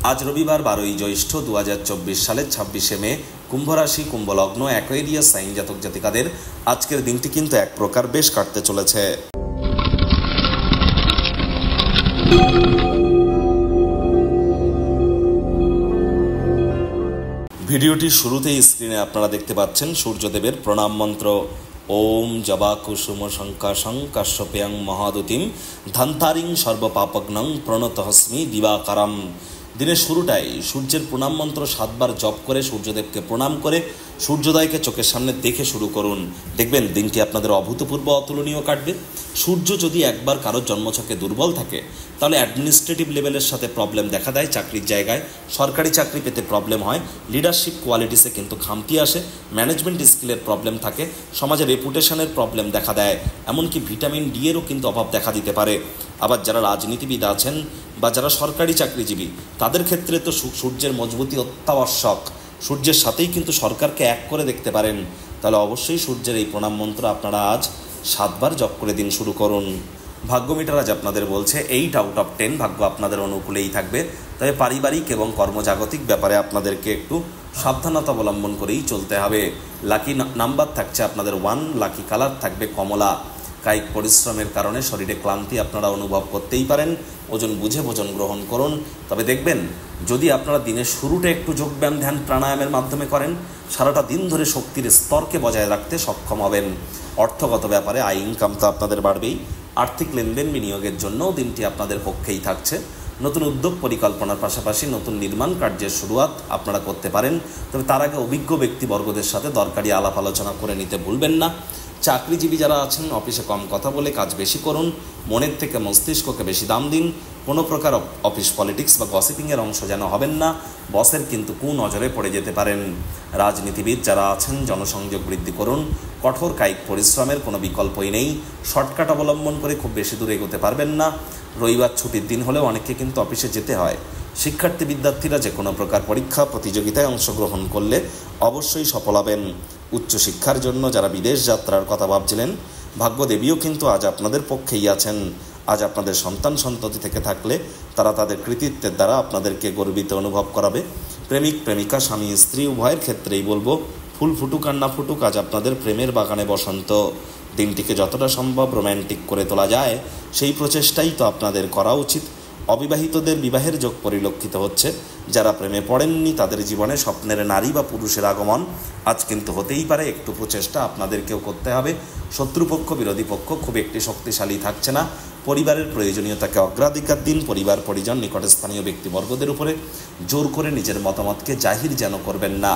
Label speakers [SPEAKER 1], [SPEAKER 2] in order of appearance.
[SPEAKER 1] আজ রবিবার 12ই জ্যৈষ্ঠ 2024 সালের 26শে মে, কুম্ভ রাশি, কুম্ভ লগ্ন, অ্যাকোয়ারিয়াস সাইন জাতক জাতিকাদের আজকের দিনটি কিন্তু এক প্রকার বেশ কাটতে চলেছে। ভিডিওটির শুরুতেই স্ক্রিনে আপনারা দেখতে পাচ্ছেন সূর্যদেবের প্রণাম মন্ত্র। ওম জবা কুসুম শঙ্কাশং কাশ্যপেয়ং মহাদুতিম ধান্তারিং সর্বপাপগ্নং প্রণতহস্মি দিবাকারম। দিনের শুরুটাই সূর্যের প্রণাম মন্ত্র 7 বার জপ করে সূর্যদেবকে প্রণাম করে সূর্যোদয়কে চোখের সামনে দেখে শুরু করুন। দেখবেন দিনটি আপনাদের অভূতপূর্ব অতুলনীয় কাটবে। সূর্য যদি একবার কারোর জন্মছকে দুর্বল থাকে তাহলে অ্যাডমিনিস্ট্রেটিভ লেভেলের সাথে প্রবলেম দেখা দেয়, চাকরির জায়গায় সরকারি চাকরি পেতে প্রবলেম হয়, লিডারশিপ কোয়ালিটিসে কিন্তু খামতি আসে, ম্যানেজমেন্ট স্কিলের প্রবলেম থাকে, সমাজে রেপুটেশনের প্রবলেম দেখা দেয়, এমনকি ভিটামিন ডি এরও কিন্তু অভাব দেখা দিতে পারে। আবার যারা রাজনীতিবিদ আছেন বা যারা সরকারি চাকরিজীবী তাদের ক্ষেত্রে তো সূর্যের মজবুতি অত্যাবশ্যক। সূর্যের সাথেই কিন্তু সরকারকে এক করে দেখতে পারেন। তাহলে অবশ্যই সূর্যের এই প্রণাম মন্ত্র আপনারা আজ 7 বার জপ করে দিন শুরু করুন। ভাগ্য মিটার আজ আপনাদের বলছে 8 আউট অফ 10 ভাগ্য আপনাদের অনুকূলেই থাকবে। তবে পারিবারিক এবং কর্মজাগতিক ব্যাপারে আপনাদেরকে একটু সাবধানতা অবলম্বন করেই চলতে হবে। লাকি নাম্বার থাকছে আপনাদের 1, লাকি কালার থাকবে কমলা। কায়িক পরিশ্রমের কারণে শরীরে ক্লান্তি আপনারা অনুভব করতেই পারেন। ওজন বুঝে ভোজন গ্রহণ করুন। তবে দেখবেন যদি আপনারা দিনের শুরুটা একটু যোগব্যায়াম, ধ্যান, প্রাণায়ামের মাধ্যমে করেন, সারাটা দিন ধরে শক্তির স্তরকে বজায় রাখতে সক্ষম হবেন। অর্থগত ব্যাপারে আয় ইনকাম তো আপনাদের বাড়বেই। আর্থিক লেনদেন বিনিয়োগের জন্যও দিনটি আপনাদের পক্ষেই থাকছে। নতুন উদ্যোগ পরিকল্পনার পাশাপাশি নতুন নির্মাণ কার্যের শুরুয়াত আপনারা করতে পারেন। তবে তার আগে অভিজ্ঞ ব্যক্তিবর্গদের সাথে দরকারি আলাপ আলোচনা করে নিতে ভুলবেন না। চাকরিজীবী যারা আছেন অফিসে কম কথা বলে কাজ বেশি করুন, মনের থেকে মস্তিষ্ককে বেশি দাম দিন। কোনো প্রকার অফিস পলিটিক্স বা গসিপিংয়ের অংশ যেন হবেন না, বসের কিন্তু কুনজরে পড়ে যেতে পারেন। রাজনীতিবিদ যারা আছেন জনসংযোগ বৃদ্ধি করুন, কঠোর কায়িক পরিশ্রমের কোনো বিকল্পই নেই। শর্টকাট অবলম্বন করে খুব বেশি দূরে এগোতে পারবেন না। রবিবার ছুটির দিন হলেও অনেককে কিন্তু অফিসে যেতে হয়। শিক্ষার্থী বিদ্যার্থীরা যে কোনো প্রকার পরীক্ষা প্রতিযোগিতায় অংশগ্রহণ করলে অবশ্যই সফল হবেন। উচ্চশিক্ষার জন্য যারা বিদেশ যাত্রার কথা ভাবছিলেন, ভাগ্যদেবীও কিন্তু আজ আপনাদের পক্ষেই আছেন। আজ আপনাদের সন্তান সন্ততি থেকে থাকলে তারা তাদের কৃতিত্বের দ্বারা আপনাদেরকে গর্বিত অনুভব করাবে। প্রেমিক প্রেমিকা, স্বামী স্ত্রী উভয়ের ক্ষেত্রেই বলবো, ফুল ফুটুক আর না ফুটুক, আজ আপনাদের প্রেমের বাগানে বসন্ত। দিনটিকে যতটা সম্ভব রোম্যান্টিক করে তোলা যায় সেই প্রচেষ্টাই তো আপনাদের করা উচিত। অবিবাহিতদের বিবাহের যোগ পরিলক্ষিত হচ্ছে। যারা প্রেমে পড়েননি তাদের জীবনে স্বপ্নের নারী বা পুরুষের আগমন আজ কিন্তু হতেই পারে। একটু প্রচেষ্টা আপনাদেরকেও করতে হবে। শত্রুপক্ষ, বিরোধী পক্ষ খুব একটি শক্তিশালী থাকছে না। পরিবারের প্রয়োজনীয়তাকে অগ্রাধিকার দিন। পরিবার, পরিজন, নিকটস্থানীয় ব্যক্তিবর্গদের উপরে জোর করে নিজের মতামতকে জাহির যেন করবেন না।